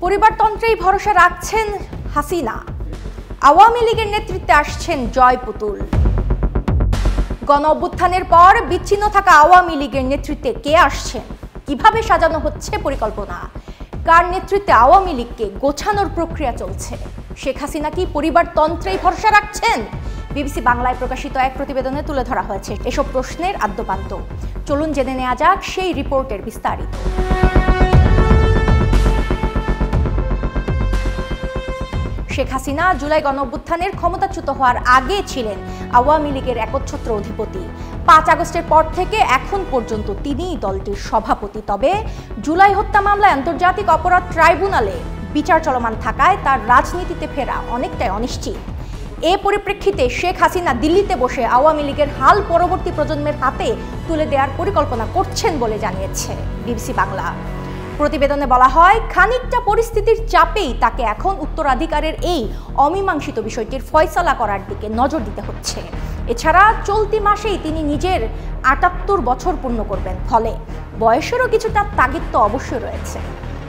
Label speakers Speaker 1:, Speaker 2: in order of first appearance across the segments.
Speaker 1: পরিবারতন্ত্রেই ভরসা রাখছেন হাসিনা। আওয়ামী লীগের নেতৃত্বে আসছেন জয় পুতুল। গণ অভ্যুত্থানের পর বিচ্ছিন্ন থাকা আওয়ামী লীগের নেতৃত্বে কে আসছেন, কিভাবে সাজানো হচ্ছে পরিকল্পনা, কার নেতৃত্বে আওয়ামী লীগকে গোছানোর প্রক্রিয়া চলছে, শেখ হাসিনা কি পরিবারতন্ত্রেই ভরসা রাখছেন? বিবিসি বাংলায় প্রকাশিত এক প্রতিবেদনে তুলে ধরা হয়েছে এসব প্রশ্নের আদ্যপান্ত। চলুন জেনে নেওয়া যাক সেই রিপোর্টের বিস্তারিত। শেখ হাসিনা জুলাই গণঅভ্যুত্থানের ক্ষমতাচ্যুত হওয়ার আগে ছিলেন আওয়ামী লীগের একচ্ছত্র অধিপতি। ৫ আগস্টের পর থেকে এখন পর্যন্ত তিনিই দলটির সভাপতি। তবে জুলাই হত্যা মামলায় আন্তর্জাতিক অপরাধ ট্রাইব্যুনালে বিচার চলমান থাকায় তার রাজনীতিতে ফেরা অনেকটাই অনিশ্চিত। এ পরিপ্রেক্ষিতে শেখ হাসিনা দিল্লিতে বসে আওয়ামী লীগের হাল পরবর্তী প্রজন্মের হাতে তুলে দেওয়ার পরিকল্পনা করছেন বলে জানিয়েছে বিবিসি বাংলা। প্রতিবেদনে বলা হয়, খানিকটা পরিস্থিতির চাপেই তাকে এখন উত্তরাধিকারের এই অমীমাংসিত বিষয়টির ফয়সালা করার দিকে নজর দিতে হচ্ছে। এছাড়া চলতি মাসেই তিনি নিজের ৭৮ বছর পূর্ণ করবেন, ফলে বয়সেরও কিছুটা তাগিদ তো অবশ্যই রয়েছে।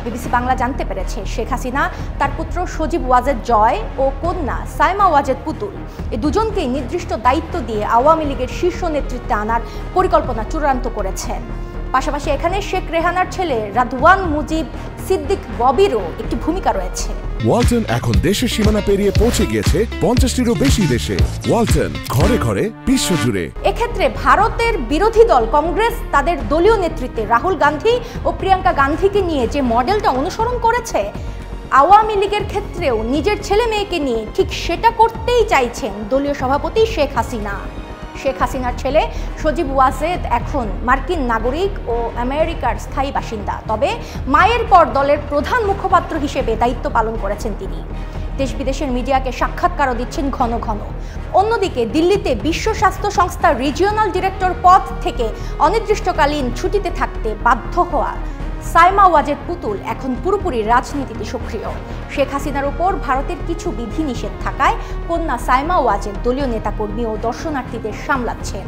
Speaker 1: বিবিসি বাংলা জানতে পেরেছে, শেখ হাসিনা তার পুত্র সজীব ওয়াজেদ জয় ও কন্যা সাইমা ওয়াজেদ পুতুল এই দুজনকেই নির্দিষ্ট দায়িত্ব দিয়ে আওয়ামী লীগের শীর্ষ নেতৃত্বে আনার পরিকল্পনা চূড়ান্ত করেছেন। পাশাপাশি এখানে শেখ রেহানার ছেলে রাদওয়ান মুজিব সিদ্দিক ববিরও একটি ভূমিকা রয়েছে।
Speaker 2: ওয়ালটন এখন দেশের সীমানা পেরিয়ে পৌঁছে গিয়েছে ৫০টিরও বেশি দেশে। ওয়ালটন, ঘরে ঘরে, বিশ্বজুড়ে।
Speaker 1: এক্ষেত্রে ভারতের বিরোধী দল কংগ্রেস তাদের দলীয় নেতৃত্বে রাহুল গান্ধী ও প্রিয়াঙ্কা গান্ধীকে নিয়ে যে মডেলটা অনুসরণ করেছে, আওয়ামী লীগের ক্ষেত্রেও নিজের ছেলে মেয়েকে নিয়ে ঠিক সেটা করতেই চাইছেন দলীয় সভাপতি শেখ হাসিনা। শেখ হাসিনার ছেলে সজীব ওয়াজেদ এখন মার্কিন নাগরিক ও আমেরিকার স্থায়ী বাসিন্দা। তবে মায়ের পর দলের প্রধান মুখপাত্র হিসেবে দায়িত্ব পালন করেছেন তিনি। দেশ বিদেশের মিডিয়াকে সাক্ষাৎকারও দিচ্ছেন ঘন ঘন। অন্যদিকে দিল্লিতে বিশ্ব স্বাস্থ্য সংস্থার রিজিওনাল ডিরেক্টর পদ থেকে অনির্দিষ্টকালীন ছুটিতে থাকতে বাধ্য হওয়া সাইমা ওয়াজেদ পুতুল এখন পুরোপুরি রাজনীতিতে সক্রিয়। শেখ হাসিনার উপর ভারতের কিছু বিধিনিষেধ থাকায় কন্যা সাইমা ওয়াজেদ দলীয় নেতাকর্মী ও দর্শনার্থীদের সামলাচ্ছেন।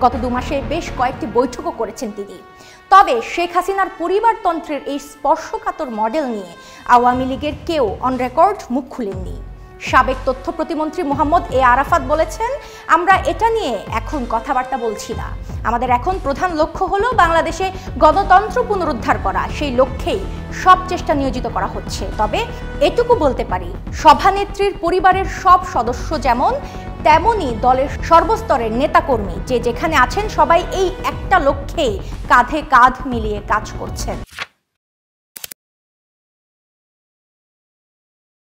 Speaker 1: গত ২ মাসে বেশ কয়েকটি বৈঠকও করেছেন তিনি। তবে শেখ হাসিনার পরিবারতন্ত্রের এই স্পর্শকাতর মডেল নিয়ে আওয়ামী লীগের কেউ অন রেকর্ড মুখ খুলেননি। সাবেক তথ্য প্রতিমন্ত্রী মোহাম্মদ এ আরাফাত বলেছেন, আমরা এটা নিয়ে এখন কথাবার্তা বলছি না। আমাদের এখন প্রধান লক্ষ্য হলো বাংলাদেশে গণতন্ত্র পুনরুদ্ধার করা। সেই লক্ষ্যেই সব চেষ্টা নিয়োজিত করা হচ্ছে। তবে এটুকু বলতে পারি, সভানেত্রীর পরিবারের সব সদস্য যেমন, তেমনি দলের সর্বস্তরের নেতাকর্মী যে যেখানে আছেন সবাই এই একটা লক্ষ্যেই কাঁধে কাঁধ মিলিয়ে কাজ করছেন।